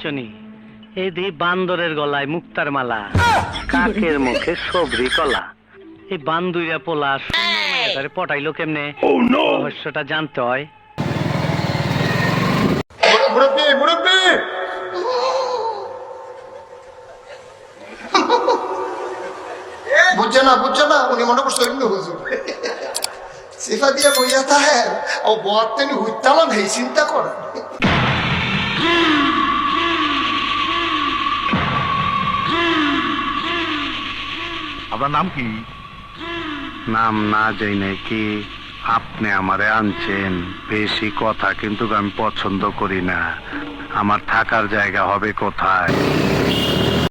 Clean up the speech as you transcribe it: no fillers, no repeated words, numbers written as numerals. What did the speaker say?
বুঝছনি এই দি বান্দরের গলায় মুক্তার মালা, কাকের মুখে সবরি কলা। এই বান্দুইরা পোলা তারে পটাইলো কেমনে, রহস্যটা জানতে হয়। মুরব্বি মুরব্বি বুঝছে না উনি মনে করছে হুজুর সিফা দিয়ে বইয়া তাহে ও বর তেনি হুইতালাম এই চিন্তা করে। আপনার নাম কি? নাম না যাই নাকি আপনি আমারে আনছেন, বেশি কথা কিন্তু আমি পছন্দ করি না। আমার থাকার জায়গা হবে কোথায়?